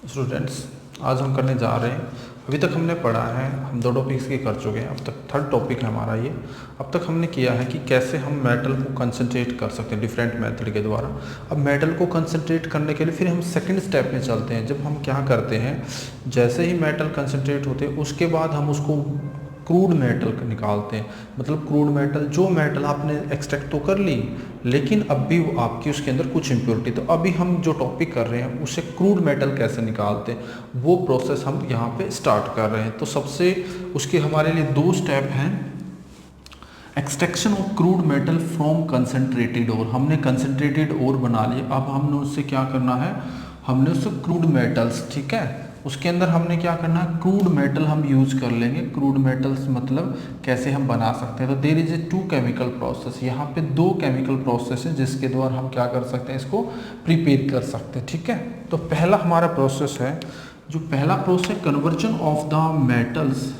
Students, आज हम करने जा रहे हैं। अभी तक हमने पढ़ा है, हम 2 टॉपिक्स के कर चुके हैं। अब तक 3rd टॉपिक है हमारा ये। अब तक हमने किया है कि कैसे हम मेटल को कंसंट्रेट कर सकते हैं डिफरेंट मेथड के द्वारा। अब मेटल को कंसंट्रेट करने के लिए फिर हम सेकंड स्टेप में चलते हैं। जब हम क्या करते हैं, जैसे ही मेटल कंसंट्रेट होते हैं उसके बाद हम उसको क्रूड मेटल निकालते हैं। मतलब क्रूड मेटल, जो मेटल आपने एक्सट्रैक्ट तो कर ली लेकिन अब भी वो आपकी उसके अंदर कुछ इम्प्योरिटी। तो अभी हम जो टॉपिक कर रहे हैं उसे क्रूड मेटल कैसे निकालते हैं वो प्रोसेस हम यहाँ पे स्टार्ट कर रहे हैं। तो सबसे उसके हमारे लिए 2 स्टेप हैं। Extraction of crude metal from concentrated ore. हमने कंसनट्रेटेड ओर बना लिया, अब हमने उससे क्या करना है, हमने उससे क्रूड मेटल्स, ठीक है, उसके अंदर हमने क्या करना है, क्रूड मेटल हम यूज कर लेंगे। क्रूड मेटल्स मतलब कैसे हम बना सकते हैं। तो there is a 2 chemical process. यहाँ पे 2 केमिकल प्रोसेस है जिसके द्वारा हम क्या कर सकते हैं, इसको प्रिपेयर कर सकते हैं, ठीक है। तो पहला हमारा प्रोसेस है, जो पहला process conversion of the metals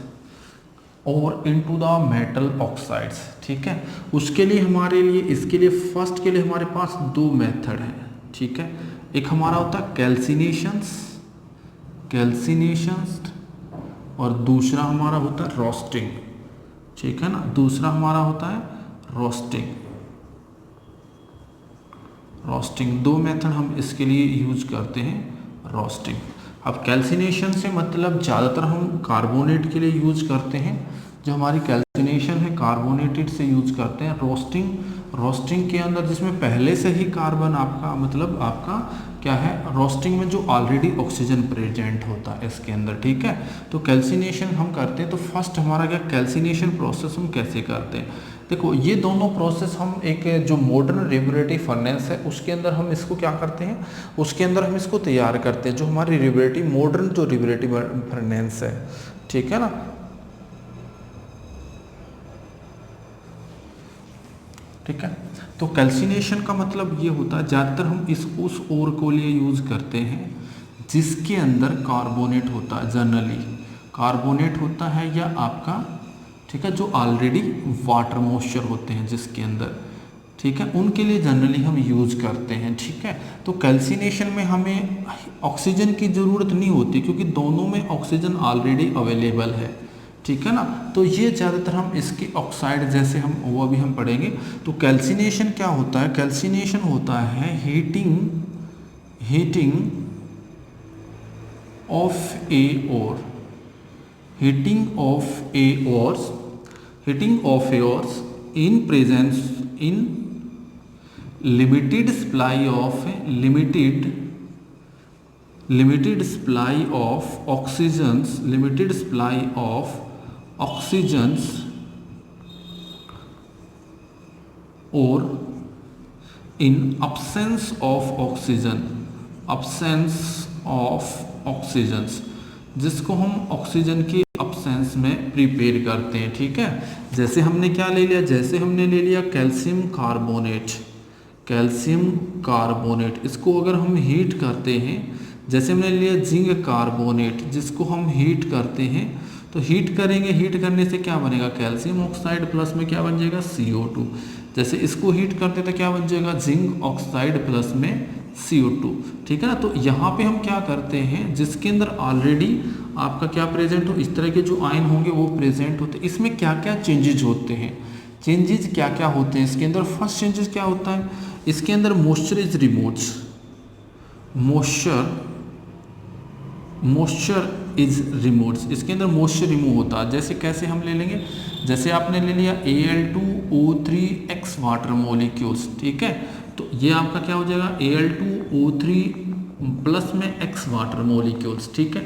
और इनटू द मेटल ऑक्साइड्स, ठीक है। उसके लिए हमारे लिए, इसके लिए फर्स्ट के लिए हमारे पास 2 मेथड है, ठीक है। एक हमारा होता है कैल्सिनेशंस और दूसरा हमारा होता है रोस्टिंग, ठीक है ना। दूसरा हमारा होता है रोस्टिंग 2 मेथड हम इसके लिए यूज करते हैं, रोस्टिंग। अब कैल्सिनेशन से मतलब ज़्यादातर हम कार्बोनेट के लिए यूज करते हैं। जो हमारी कैल्सिनेशन है कार्बोनेटेड से यूज करते हैं। रोस्टिंग के अंदर जिसमें पहले से ही कार्बन आपका, मतलब आपका क्या है, रोस्टिंग में जो ऑलरेडी ऑक्सीजन प्रेजेंट होता है इसके अंदर, ठीक है। तो कैल्सिनेशन हम करते हैं। तो फर्स्ट हमारा क्या, कैल्सिनेशन प्रोसेस हम कैसे करते हैं। देखो ये दोनों प्रोसेस हम एक जो मॉडर्न रिवेरेटिव फर्नेस है उसके अंदर हम इसको क्या करते हैं, उसके अंदर हम इसको तैयार करते हैं। जो हमारी मॉडर्न जो रिवेरेटिव फर्नेस है, ठीक है ना। ठीक है, तो कैल्सिनेशन का मतलब ये होता है, ज़्यादातर हम उस ओर को लिए यूज़ करते हैं जिसके अंदर कार्बोनेट होता है। जनरली कार्बोनेट होता है या आपका, ठीक है, जो ऑलरेडी वाटर मॉइस्चर होते हैं जिसके अंदर, ठीक है, उनके लिए जनरली हम यूज़ करते हैं, ठीक है। तो कैल्सिनेशन में हमें ऑक्सीजन की ज़रूरत नहीं होती क्योंकि दोनों में ऑक्सीजन ऑलरेडी अवेलेबल है, ठीक है ना। तो ये ज़्यादातर हम इसके ऑक्साइड जैसे हम वो अभी हम पढ़ेंगे। तो कैल्सिनेशन क्या होता है, कैल्सिनेशन होता है हीटिंग ऑफ ए और in presence in limited supply of oxygens और इन absence of ऑक्सीजन्स, जिसको हम ऑक्सीजन की absence में प्रिपेयर करते हैं, ठीक है। जैसे हमने क्या ले लिया, जैसे हमने ले लिया कैल्शियम कार्बोनेट, इसको अगर हम हीट करते हैं, जैसे हमने लिया जिंक कार्बोनेट, जिसको हम हीट करते हैं, तो हीट करेंगे, हीट करने से क्या बनेगा, कैल्शियम ऑक्साइड प्लस में क्या बन जाएगा, CO2। जैसे इसको हीट करते तो क्या बन जाएगा, जिंक ऑक्साइड प्लस में CO2, ठीक है ना। तो यहाँ पे हम क्या करते हैं, जिसके अंदर ऑलरेडी आपका क्या प्रेजेंट हो, इस तरह के जो आयन होंगे वो प्रेजेंट होते हैं। इसमें क्या क्या चेंजेज होते हैं, चेंजेज क्या क्या होते हैं इसके अंदर। फर्स्ट चेंजेस क्या होता है, इसके अंदर मॉइस्चर इज रिमूव्ड, इसके अंदर मॉइस्चर रिमूव होता है। जैसे कैसे हम ले लेंगे, जैसे आपने ले लिया Al2O3x वाटर मॉलिक्यूल्स, ठीक है। तो ये आपका क्या हो जाएगा, Al2O3 प्लस में x वाटर मॉलिक्यूल्स, ठीक है।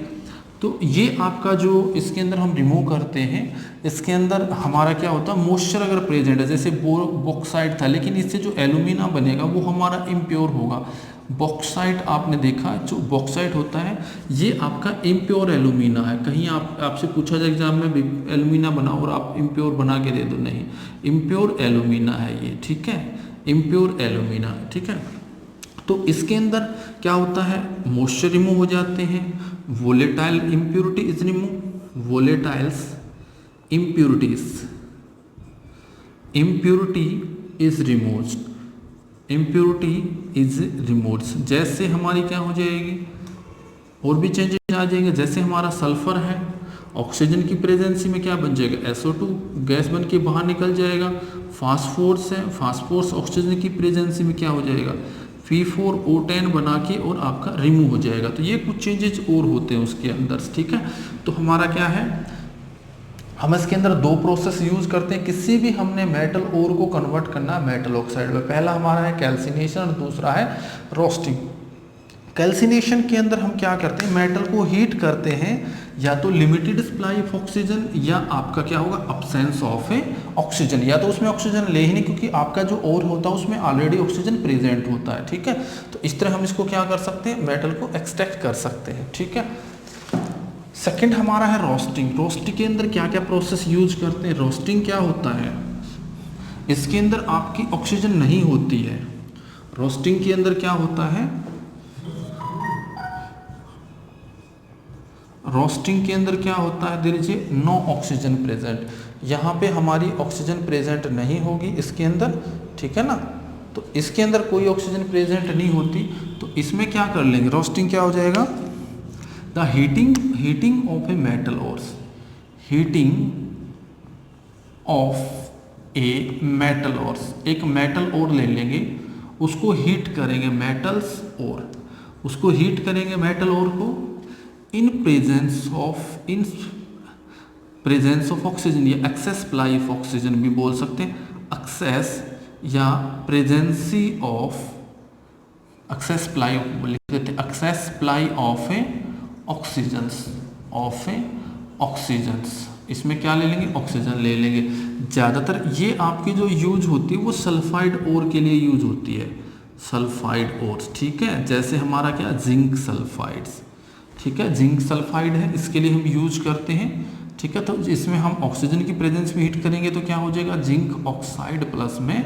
तो ये आपका जो इसके अंदर हम रिमूव करते हैं, इसके अंदर हमारा क्या होता है, मॉइस्चर अगर प्रेजेंट है, जैसे बॉक्साइट था, लेकिन इससे जो एल्यूमिना बनेगा वो हमारा इम्प्योर होगा। बॉक्साइट आपने देखा, जो बॉक्साइट होता है ये आपका इम्प्योर एल्यूमिना है। कहीं आपसे पूछा जाए एग्जाम में एल्यूमिना बनाओ और आप इम्प्योर बना के दे दो, नहीं, इम्प्योर एल्यूमिना है ये, ठीक है, इम्प्योर एल्यूमिना, ठीक है। तो इसके अंदर क्या होता है, मॉइस्चर रिमूव हो जाते हैं, volatile impurity is remove, impurity is removed, जैसे हमारी क्या हो जाएगी, और भी चेंजेस आ जाएंगे, जैसे हमारा सल्फर है, ऑक्सीजन की प्रेजेंसी में क्या बन जाएगा, SO2 गैस बन के बाहर निकल जाएगा। फास्फोरस है, फास्फोरस ऑक्सीजन की प्रेजेंसी में क्या हो जाएगा, P4O10 बना के और आपका रिमूव हो जाएगा। तो ये कुछ चेंजेस और होते हैं उसके अंदर, ठीक है। तो हमारा क्या है, हम इसके अंदर दो प्रोसेस यूज करते हैं, किसी भी हमने मेटल ओर को कन्वर्ट करना है मेटल ऑक्साइड में। पहला हमारा है कैल्सिनेशन और दूसरा है रोस्टिंग। कैल्सिनेशन के अंदर हम क्या करते हैं, मेटल को हीट करते हैं, या तो लिमिटेड सप्लाई ऑफ ऑक्सीजन या आपका क्या होगा, अब्सेंस ऑफ ऑक्सीजन, या तो उसमें ऑक्सीजन ले ही नहीं क्योंकि आपका जो ओर होता है उसमें ऑलरेडी ऑक्सीजन प्रेजेंट होता है, ठीक है। तो इस तरह हम इसको क्या कर सकते हैं, मेटल को एक्सट्रैक्ट कर सकते हैं, ठीक है। सेकंड हमारा है रोस्टिंग। रोस्टिंग के अंदर क्या क्या प्रोसेस यूज करते हैं, रोस्टिंग क्या होता है, इसके अंदर आपकी ऑक्सीजन नहीं होती है। रोस्टिंग के अंदर क्या होता है, रोस्टिंग के अंदर क्या होता है, there is a no oxygen present, यहाँ पे हमारी ऑक्सीजन प्रेजेंट नहीं होगी इसके अंदर, ठीक है ना। तो इसके अंदर कोई ऑक्सीजन प्रेजेंट नहीं होती, तो इसमें क्या कर लेंगे, रोस्टिंग क्या हो जाएगा, the heating of a metal ores, heating of a metal ores, एक मेटल ओर ले लेंगे, उसको हीट करेंगे, मेटल्स ओर, उसको हीट करेंगे मेटल ओर को इन प्रेजेंस ऑफ ऑक्सीजन, या एक्सेस सप्लाई ऑफ ऑक्सीजन भी बोल सकते हैं, एक्सेस या प्रेजेंसी ऑफ, एक्सेस सप्लाई लिख देते हैं, एक्सेस सप्लाई ऑफ ऑक्सीजन्स, इसमें क्या ले लेंगे, ऑक्सीजन ले लेंगे। ज़्यादातर ये आपकी जो यूज होती है वो सल्फाइड ओर के लिए यूज होती है, सल्फाइड ओर, ठीक है। जैसे हमारा क्या, जिंक सल्फाइड्स, ठीक है, जिंक सल्फाइड है, इसके लिए हम यूज करते हैं, ठीक है। तो इसमें हम ऑक्सीजन की प्रेजेंस में हीट करेंगे तो क्या हो जाएगा, जिंक ऑक्साइड प्लस में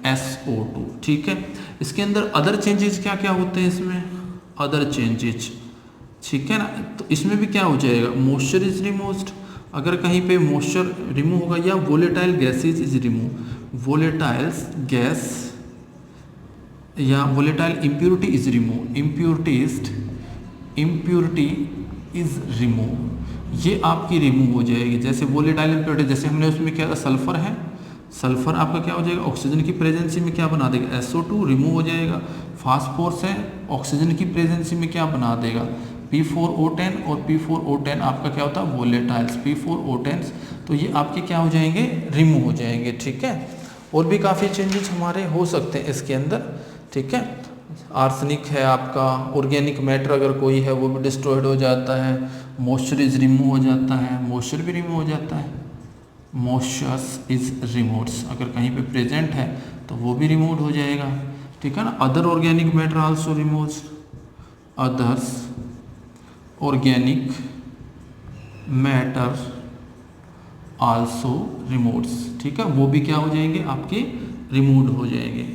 SO2, ठीक है। इसके अंदर अदर चेंजेस क्या क्या होते हैं, इसमें अदर चेंजेस, ठीक है ना। तो इसमें भी क्या हो जाएगा, मॉइस्चर इज रिमूव्ड, अगर कहीं पे मॉइस्चर रिमूव होगा, या volatile gases is remove, volatiles gas या volatile impurity is remove, impurity is remove, ये आपकी रिमूव हो जाएगी। जैसे वोलेटाइल इम्प्योरिटी, जैसे हमने उसमें क्या, सल्फर है, सल्फर आपका क्या हो जाएगा, ऑक्सीजन की प्रेजेंसी में क्या बना देगा, SO2 रिमूव हो जाएगा। फास्फोरस है, ऑक्सीजन की प्रेजेंसी में क्या बना देगा, P4O10, और P4O10 आपका क्या होता है, वोलेटाइल्स P4O10, तो ये आपके क्या हो जाएंगे, रिमूव हो जाएंगे, ठीक है। और भी काफ़ी चेंजेस हमारे हो सकते हैं इसके अंदर, ठीक है। आर्सेनिक है आपका, ऑर्गेनिक मैटर अगर कोई है वो भी डिस्ट्रॉयड हो जाता है, मॉइस्चर इज रिमूव हो जाता है, मॉइस्चर भी रिमूव हो जाता है, मॉइस्चर इज रिमूव्ड, अगर कहीं पे प्रेजेंट है तो वो भी रिमूव हो जाएगा, ठीक है ना। Other organic matter also removes, others organic matter also removes, ठीक है, वो भी क्या हो जाएंगे, आपके रिमूव हो जाएंगे,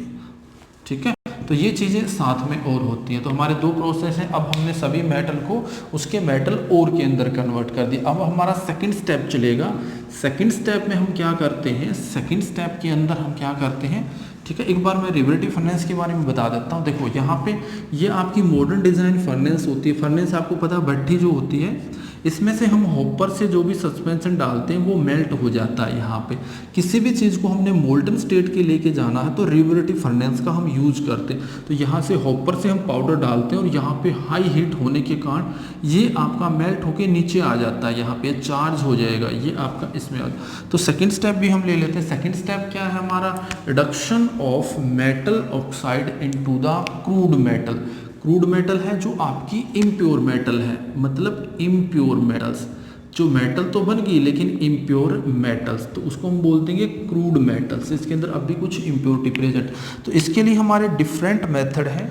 ठीक है। तो ये चीज़ें साथ में और होती हैं। तो हमारे दो प्रोसेस हैं, अब हमने सभी मेटल को उसके मेटल ओर के अंदर कन्वर्ट कर दिया। अब हमारा सेकंड स्टेप चलेगा। सेकंड स्टेप में हम क्या करते हैं, सेकंड स्टेप के अंदर हम क्या करते हैं, ठीक है। एक बार मैं रिवेटिव फर्नेस के बारे में बता देता हूँ। देखो यहाँ पे ये आपकी मॉडर्न डिज़ाइन फर्नेस होती है। फर्नेस आपको पता है भट्ठी जो होती है, इसमें से हम हॉपर से जो भी सस्पेंशन डालते हैं वो मेल्ट हो जाता है। यहाँ पे किसी भी चीज़ को हमने मोल्टन स्टेट के लेके जाना है तो रिवेटिव फर्नेस का हम यूज करते हैं। तो यहाँ से हॉपर से हम पाउडर डालते हैं और यहाँ पे हाई हीट होने के कारण ये आपका मेल्ट होके नीचे आ जाता है, यहाँ पे चार्ज हो जाएगा, ये आपका इसमें आ। तो सेकेंड स्टेप भी हम ले लेते हैं। सेकेंड स्टेप क्या है हमारा, reduction of metal oxide into the crude metal. Crude metal है जो आपकी इम्प्योर मेटल है, मतलब इम्प्योर मेटल्स, जो मेटल तो बन गई लेकिन इम्प्योर मेटल्स, तो उसको हम बोल देंगे क्रूड मेटल्स। इसके अंदर अभी कुछ इम्प्योरिटी प्रेजेंट। तो इसके लिए हमारे डिफरेंट मेथड हैं।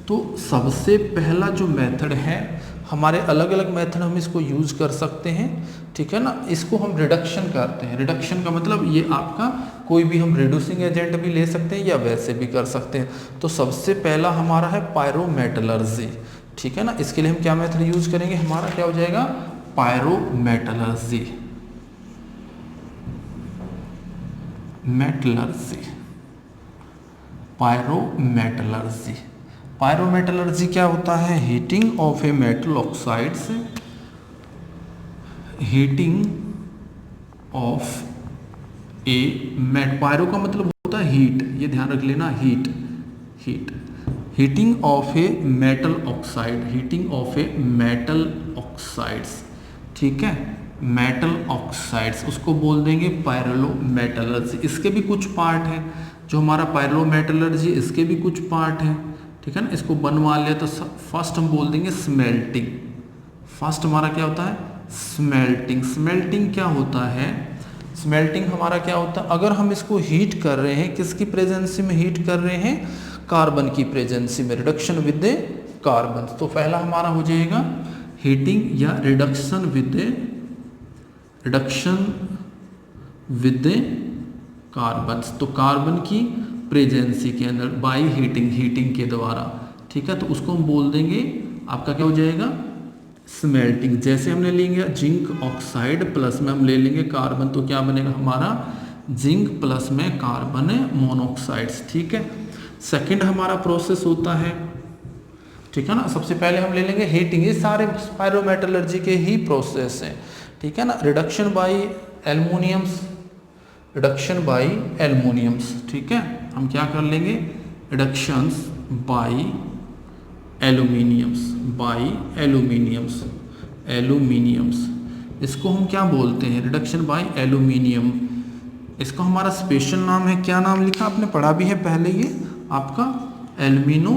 तो सबसे पहला जो मेथड है, हमारे अलग अलग मेथड हम इसको यूज कर सकते हैं, ठीक है ना। इसको हम रिडक्शन करते हैं। रिडक्शन का मतलब ये आपका कोई भी हम रिड्यूसिंग एजेंट भी ले सकते हैं या वैसे भी कर सकते हैं। तो सबसे पहला हमारा है पायरोमेटलर्जी, ठीक है ना। इसके लिए हम क्या मेथड यूज करेंगे, हमारा क्या हो जाएगा, पायरोमेटलर्जी, मेटलर्जी, पायरोमेटलर्जी। पायरोमेटलर्जी क्या होता है? Heating of a metal oxides, heating of a met, pyro का मतलब होता है हीट, ये ध्यान रख लेना, heat, heating of a metal oxide, heating of a metal oxides, ठीक है, मेटल ऑक्साइड्स, उसको बोल देंगे पायरोमेटलर्जी। इसके भी कुछ पार्ट हैं, जो हमारा पायरोमेटलर्जी, इसके भी कुछ पार्ट हैं, ठीक है ना। इसको बनवा लिया तो फर्स्ट हम बोल देंगे स्मेल्टिंग। फर्स्ट हमारा क्या होता है? स्मेल्टिंग। स्मेल्टिंग क्या होता है? स्मेल्टिंग हमारा क्या होता है? अगर हम इसको हीट कर रहे हैं, किसकी प्रेजेंसी में हीट कर रहे हैं? कार्बन की प्रेजेंसी में, रिडक्शन विद द कार्बन। तो पहला हमारा हो जाएगा हीटिंग या रिडक्शन विद द कार्बन। तो कार्बन की प्रेजेंसी के अंदर बाय हीटिंग के द्वारा, ठीक है, तो उसको हम बोल देंगे आपका क्या हो जाएगा? स्मेल्टिंग। जैसे हमने लेंगे जिंक ऑक्साइड प्लस में हम ले लेंगे कार्बन, तो क्या बनेगा हमारा? जिंक प्लस में कार्बन मोनोऑक्साइड्स, ठीक है। सेकंड हमारा प्रोसेस होता है, ठीक है ना, सबसे पहले हम ले लेंगे हीटिंग। ये सारे पायरोमेटलर्जी के ही प्रोसेस हैं, ठीक है ना। Reduction bye aluminiums, reduction bye aluminiums, ठीक है, हम क्या कर लेंगे? रिडक्शंस बाय एल्यूमिनियम्स, इसको हम क्या बोलते हैं? Reduction by aluminium. इसका हमारा स्पेशल नाम है, क्या नाम लिखा आपने पढ़ा भी है पहले, ये आपका एल्यूमिनो,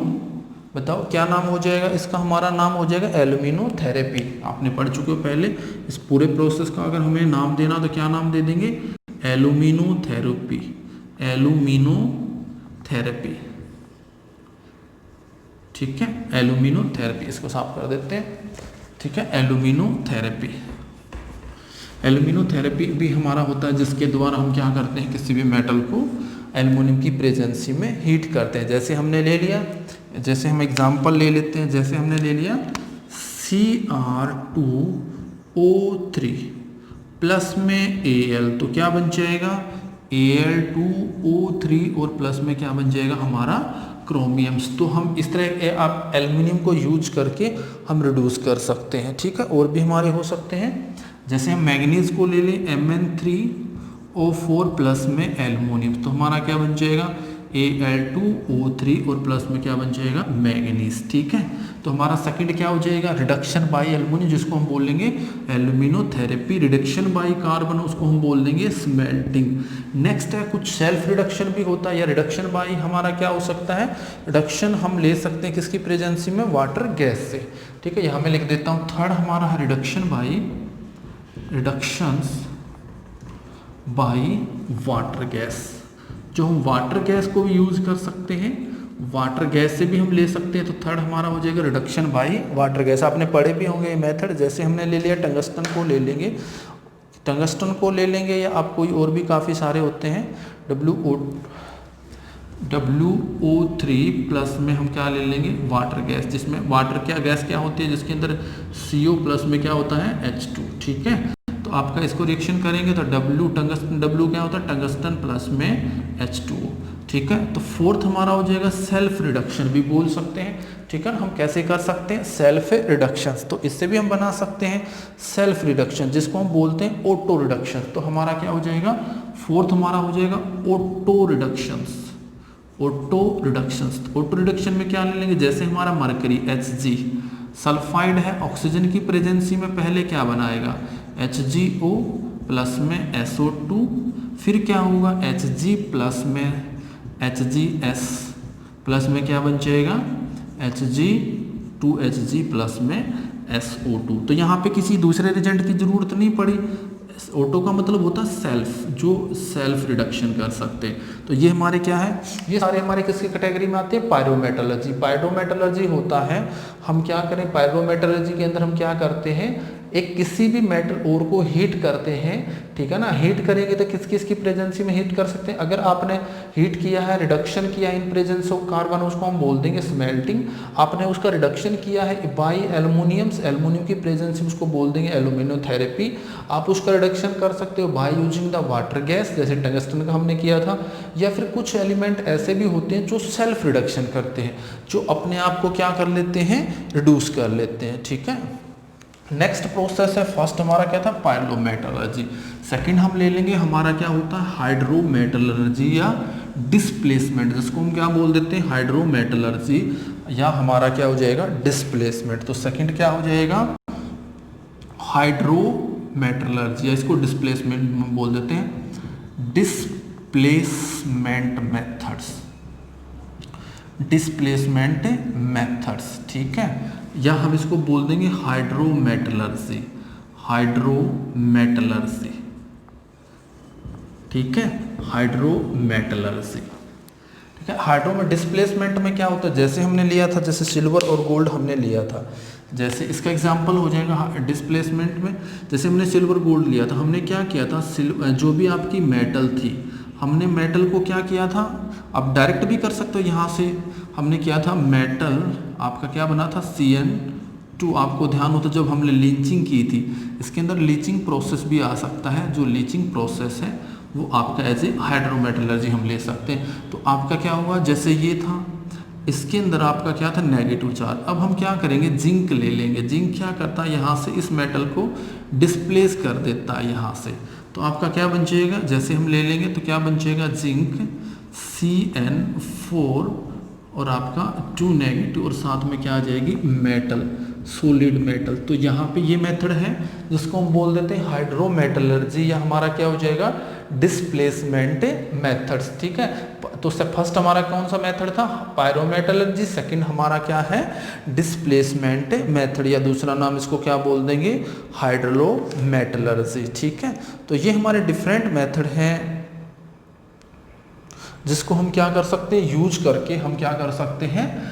बताओ क्या नाम हो जाएगा इसका? हमारा नाम हो जाएगा एल्यूमिनोथेरेपी। आपने पढ़ चुके हो पहले। इस पूरे प्रोसेस का अगर हमें नाम देना तो क्या नाम दे देंगे? एल्यूमिनोथेरेपी, एल्यूमिनोथेरेपी, ठीक है, एल्यूमिनोथेरेपी। इसको साफ कर देते हैं, ठीक है, एल्यूमिनोथेरेपी। एल्यूमिनोथेरेपी भी हमारा होता है जिसके द्वारा हम क्या करते हैं? किसी भी मेटल को एल्युमिनियम की प्रेजेंसी में हीट करते हैं। जैसे हमने ले लिया, जैसे हम एग्जांपल ले लेते हैं, जैसे हमने ले लिया Cr2O3 प्लस में Al, तो क्या बन जाएगा? Al2O3 और प्लस में क्या बन जाएगा हमारा? क्रोमियम्स। तो हम इस तरह आप एल्युमिनियम को यूज करके हम रिड्यूस कर सकते हैं, ठीक है। और भी हमारे हो सकते हैं, जैसे हम मैग्नीज को ले लें Mn3O4 प्लस में एल्युमिनियम, तो हमारा क्या बन जाएगा? Al2O3 और प्लस में क्या बन जाएगा? मैग्नीज, ठीक है। तो हमारा सेकंड क्या हो जाएगा? रिडक्शन बाय एल्युमिनियम, जिसको हम बोलेंगे एल्यूमिनोथेरेपी। रिडक्शन बाय कार्बन, उसको हम बोल देंगे स्मेल्टिंग। नेक्स्ट है कुछ सेल्फ रिडक्शन भी होता है, या रिडक्शन बाय हमारा क्या हो सकता है? रिडक्शन हम ले सकते हैं किसकी प्रेजेंसी में? वाटर गैस से, ठीक है। यहाँ मैं लिख देता हूँ। थर्ड हमारा है रिडक्शन बाय वाटर गैस, जो हम वाटर गैस को भी यूज कर सकते हैं, वाटर गैस से भी हम ले सकते हैं। तो थर्ड हमारा हो जाएगा रिडक्शन बाय वाटर गैस। आपने पढ़े भी होंगे ये मेथड। जैसे हमने ले लिया टंगस्टन को ले लेंगे, या आप कोई और भी काफ़ी सारे होते हैं, WO3 प्लस में हम क्या ले लेंगे? वाटर गैस, जिसमें वाटर क्या गैस क्या होती है? जिसके अंदर CO प्लस में क्या होता है? H2, ठीक है। तो आपका इसको रिएक्शन करेंगे तो W क्या होता है? टंगस्टन प्लस में H2O, ठीक है। तो फोर्थ हमारा हो जाएगा सेल्फ रिडक्शन भी बोल सकते हैं, ठीक है। हम कैसे कर सकते हैं? Self reduction. तो इससे भी हम बना सकते हैं सेल्फ रिडक्शन, जिसको हम बोलते हैं ऑटो रिडक्शन। तो हमारा क्या हो जाएगा? फोर्थ हमारा हो जाएगा ऑटो रिडक्शंस। ऑटो रिडक्शन में क्या ले लेंगे? जैसे हमारा मरकरी Hg सल्फाइड है, ऑक्सीजन की प्रेजेंसी में पहले क्या बनाएगा? HgO प्लस में SO2, फिर क्या होगा? Hg प्लस में HgS प्लस में क्या बन जाएगा? Hg2Hg प्लस में SO2। तो यहाँ पे किसी दूसरे रिजेंट की जरूरत नहीं पड़ी। ऑटो का मतलब होता है सेल्फ, जो सेल्फ रिडक्शन कर सकते हैं। तो ये हमारे क्या है? ये सारे हमारे किसकी कैटेगरी में आते हैं? पायरोमेटलर्जी। पायरोमेटलर्जी होता है, हम क्या करें? पायरोमेटलर्जी के अंदर हम क्या करते हैं? एक किसी भी मेटल ओर को हीट करते हैं, ठीक है ना, हीट करेंगे तो किस किस की प्रेजेंसी में हीट कर सकते हैं। अगर आपने हीट किया है, रिडक्शन किया इन प्रेजेंस ऑफ कार्बन, उसको हम बोल देंगे स्मेल्टिंग। आपने उसका रिडक्शन किया है बाई एल्युमिनियम्स, एल्युमिनियम की प्रेजेंस में उसको बोल देंगे एल्यूमिनोथेरेपी। आप उसका रिडक्शन कर सकते हो by using the water gas, जैसे टंगस्टन का हमने किया था। या फिर कुछ एलिमेंट ऐसे भी होते हैं जो सेल्फ रिडक्शन करते हैं, जो अपने आप को क्या कर लेते हैं, रिड्यूस कर लेते हैं, ठीक है। नेक्स्ट प्रोसेस है, फर्स्ट हमारा क्या था, पायरोमेटलर्जी। सेकंड हम ले लेंगे, हमारा क्या होता है, हाइड्रोमेटलर्जी या डिस्प्लेसमेंट, जिसको हम क्या बोल देते हैं, हाइड्रोमेटलर्जी, या हमारा क्या हो जाएगा, डिस्प्लेसमेंट। तो सेकंड क्या हो जाएगा, हाइड्रोमेटलर्जी, या इसको डिस्प्लेसमेंट बोल देते हैं। डिस्प्लेसमेंट मेथड्स, डिस्प्लेसमेंट मेथड्स, ठीक है, या हम इसको बोल देंगे हाइड्रोमेटलर्जी, हाइड्रोमेटलर्जी, ठीक है, हाइड्रोमेटलर्जी, ठीक है। हाइड्रो डिस्प्लेसमेंट में क्या होता है, जैसे हमने लिया था, जैसे सिल्वर और गोल्ड हमने लिया था, जैसे इसका एग्जांपल हो जाएगा डिस्प्लेसमेंट में, जैसे हमने सिल्वर गोल्ड लिया था, हमने क्या किया था, जो भी आपकी मेटल थी, हमने मेटल को क्या किया था, आप डायरेक्ट भी कर सकते हो यहाँ से, हमने किया था मेटल आपका क्या बना था, CN2। आपको ध्यान हो तो जब हमने लीचिंग की थी, इसके अंदर लीचिंग प्रोसेस भी आ सकता है, जो लीचिंग प्रोसेस है वो आपका एज ए हाइड्रोमेटलर्जी हम ले सकते हैं। तो आपका क्या हुआ, जैसे ये था, इसके अंदर आपका क्या था, नेगेटिव चार्ज। अब हम क्या करेंगे, जिंक ले लेंगे। जिंक क्या करता है, यहाँ से इस मेटल को डिस्प्लेस कर देता है यहाँ से। तो आपका क्या बन जाएगा, जैसे हम ले लेंगे तो क्या बन जाएगा, जिंक CN4 और आपका 2 नेगेटिव, और साथ में क्या आ जाएगी, मेटल, सॉलिड मेटल। तो यहाँ पे ये मेथड है जिसको हम बोल देते हैं हाइड्रोमेटलर्जी, या हमारा क्या हो जाएगा, डिस्प्लेसमेंट मेथड्स, ठीक है। तो फर्स्ट हमारा कौन सा मेथड था, पायरोमेटलर्जी, सेकंड हमारा क्या है, डिस्प्लेसमेंट मेथड, या दूसरा नाम इसको क्या बोल देंगे, हाइड्रोमेटलर्जी, ठीक है। तो ये हमारे डिफरेंट मेथड हैं जिसको हम क्या कर सकते हैं, यूज करके हम क्या कर सकते हैं,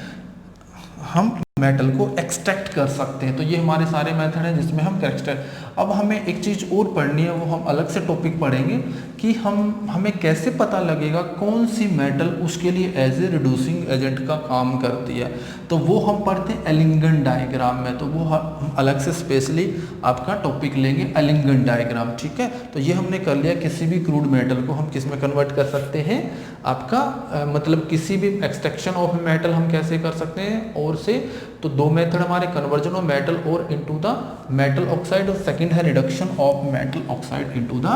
हम मेटल को एक्सट्रैक्ट कर सकते हैं। तो ये हमारे सारे मेथड हैं जिसमें हम एक्सट्रैक्ट। अब हमें एक चीज़ और पढ़नी है, वो हम अलग से टॉपिक पढ़ेंगे कि हमें कैसे पता लगेगा कौन सी मेटल उसके लिए एज ए रिड्यूसिंग एजेंट का काम करती है। तो वो हम पढ़ते हैं एलिंगन डायग्राम में, तो वो हम अलग से स्पेशली आपका टॉपिक लेंगे, एलिंगन डायग्राम, ठीक है। तो ये हमने कर लिया, किसी भी क्रूड मेटल को हम किस में कन्वर्ट कर सकते हैं, आपका मतलब किसी भी एक्सट्रैक्शन ऑफ मेटल हम कैसे कर सकते हैं, और से। तो दो मेथड हमारे, कन्वर्जन ऑफ मेटल और इनटू द मेटल ऑक्साइड, और सेकंड है reduction of metal oxide into the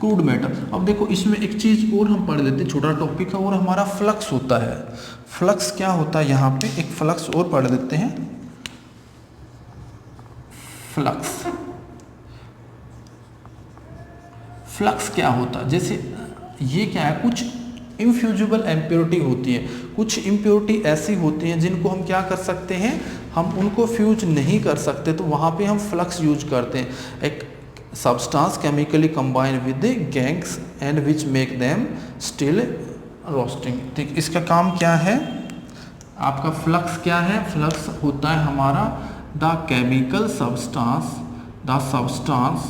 crude metal. अब देखो इसमें एक चीज और हम पढ़ लेते हैं, छोटा टॉपिक है, और हमारा फ्लक्स होता है। फ्लक्स क्या होता है, यहाँ पे एक फ्लक्स और पढ़ लेते हैं। फ्लक्स, फ्लक्स क्या होता है, जैसे ये क्या है, कुछ इनफ्यूजिबल इम्प्योरिटी होती है, कुछ इम्प्योरिटी ऐसी होती हैं जिनको हम क्या कर सकते हैं, हम उनको फ्यूज नहीं कर सकते, तो वहाँ पे हम फ्लक्स यूज करते हैं। एक substance chemically combine with gangs and which make them still roasting, ठीक। इसका काम क्या है, आपका फ्लक्स क्या है, फ्लक्स होता है हमारा the chemical substance, the substance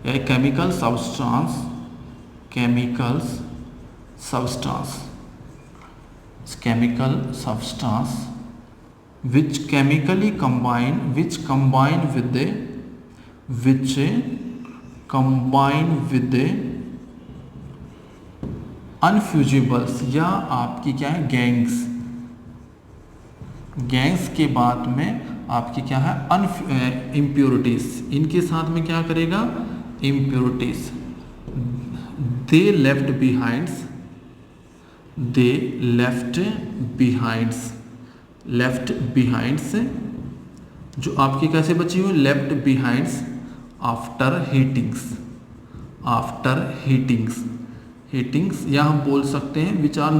या chemical substance, chemicals substance, chemical substance which chemically combine, which combine with the, which combine with the unfusibles, या आपकी क्या है, गैंग्स, गैंग्स के बाद में आपकी क्या है, इम्प्योरिटीज, इनके साथ में क्या करेगा, impurities, they left behinds, they left behinds, left behinds, जो आपकी कैसे बची हुई, left behinds after heatings, after heatings, heatings, या हम बोल सकते हैं which are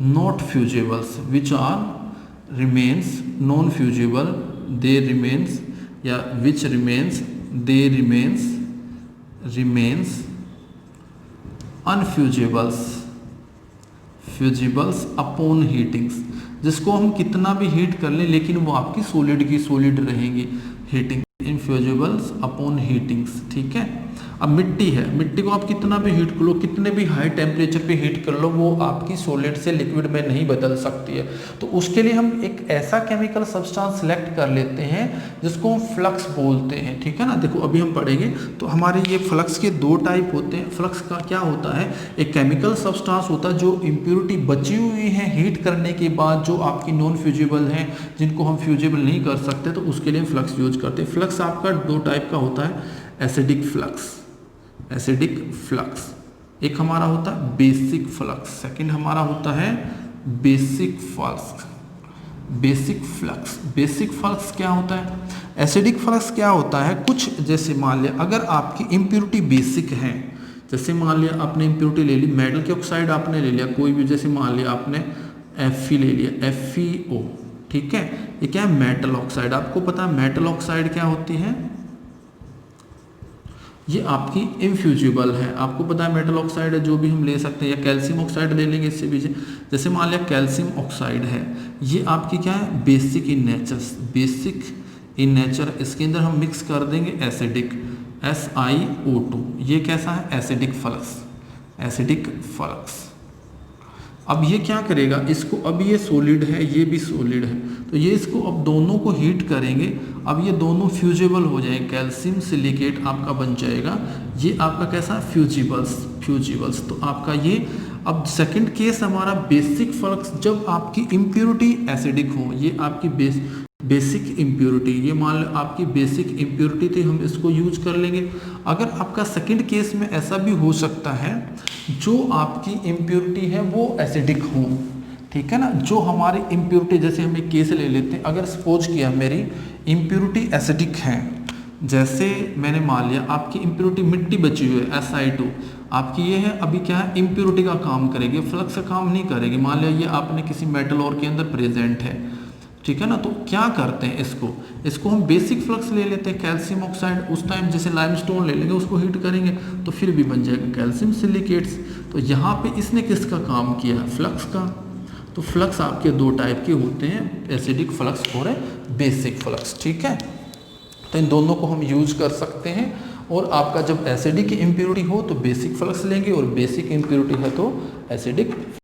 not fusibles, which are remains non fusible, they remains, या which remains, they remains unfusibles, fusibles upon heatings, जिसको हम कितना भी हीट कर लें लेकिन वो आपकी सॉलिड की सॉलिड रहेंगी हीटिंग इनफ्यूजिबल्स अपॉन हीटिंग्स, ठीक है। अब मिट्टी है, मिट्टी को आप कितना भी हीट कर लो, कितने भी हाई टेम्परेचर पे हीट कर लो, वो आपकी सॉलिड से लिक्विड में नहीं बदल सकती है। तो उसके लिए हम एक ऐसा केमिकल सब्सटेंस सेलेक्ट कर लेते हैं जिसको हम फ्लक्स बोलते हैं, ठीक है ना। देखो अभी हम पढ़ेंगे तो हमारे ये फ्लक्स के दो टाइप होते हैं। फ्लक्स का क्या होता है, एक केमिकल सब्सटेंस होता है जो इम्प्योरिटी बची हुई है हीट करने के बाद, जो आपकी नॉन फ्यूजिबल हैं, जिनको हम फ्यूजिबल नहीं कर सकते, तो उसके लिए हम फ्लक्स यूज करते हैं। फ्लक्स आपका दो टाइप का होता है, एसिडिक फ्लक्स, एसिडिक फ्लक्स एक हमारा होता है बेसिक फ्लक्स, सेकंड हमारा होता है basic flux. Basic flux, basic flux क्या होता है, एसिडिक फ्लक्स क्या होता है, कुछ जैसे मान लिया अगर आपकी इम्प्योरिटी बेसिक है, जैसे मान लिया आपने इम्प्योरिटी ले ली, मेटल के ऑक्साइड आपने ले लिया कोई भी, जैसे मान लिया आपने Fe ले लिया, FeO, ठीक है। ये क्या है, मेटल ऑक्साइड। आपको पता है मेटल ऑक्साइड क्या होती है, ये आपकी इनफ्यूजिबल है। आपको पता है मेटल ऑक्साइड है जो भी हम ले सकते हैं, या कैल्शियम ऑक्साइड ले लेंगे इससे भी। जैसे मान लिया कैल्शियम ऑक्साइड है, ये आपकी क्या है, basic in nature, basic in nature. इसके अंदर हम मिक्स कर देंगे एसिडिक, SiO2, ये कैसा है, एसिडिक फ्लक्स, एसिडिक फ्लक्स। अब ये क्या करेगा, इसको, अब ये सॉलिड है, ये भी सॉलिड है, तो ये इसको अब दोनों को हीट करेंगे, अब ये दोनों फ्यूजिबल हो जाएंगे, कैल्शियम सिलिकेट आपका बन जाएगा, ये आपका कैसा फ्यूजिबल्स, फ्यूजिबल्स। तो आपका ये, अब सेकंड केस हमारा बेसिक फ्लक्स, जब आपकी इम्प्योरिटी एसिडिक हो, ये आपकी बेसिक इम्प्योरिटी, ये मान लो आपकी बेसिक इम्प्योरिटी थी, हम इसको यूज कर लेंगे। अगर आपका सेकंड केस में ऐसा भी हो सकता है, जो आपकी इम्प्योरिटी है वो एसिडिक हो, ठीक है ना। जो हमारी इम्प्योरिटी, जैसे हम एक केस ले लेते हैं, अगर सपोज किया मेरी इम्प्योरिटी एसिडिक है, जैसे मैंने मान लिया आपकी इम्प्योरिटी मिट्टी बची हुई है Si2, आपकी ये है, अभी क्या है, इम्प्योरिटी का काम करेगी, फ्लक्स का काम नहीं करेगी। मान लिया ये आपने किसी मेटल और के अंदर प्रेजेंट है, ठीक है ना। तो क्या करते हैं, इसको हम बेसिक फ्लक्स ले लेते हैं, कैल्शियम ऑक्साइड। उस टाइम जैसे लाइमस्टोन ले लेंगे, उसको हीट करेंगे तो फिर भी बन जाएगा कैल्शियम सिलिकेट्स। तो यहाँ पे इसने किसका काम किया है, फ्लक्स का। तो फ्लक्स आपके दो टाइप के होते हैं, एसिडिक फ्लक्स और बेसिक फ्लक्स, ठीक है। तो इन दोनों को हम यूज कर सकते हैं। और आपका जब एसिडिक इम्प्योरिटी हो तो बेसिक फ्लक्स लेंगे, और बेसिक इम्प्योरिटी है तो एसिडिक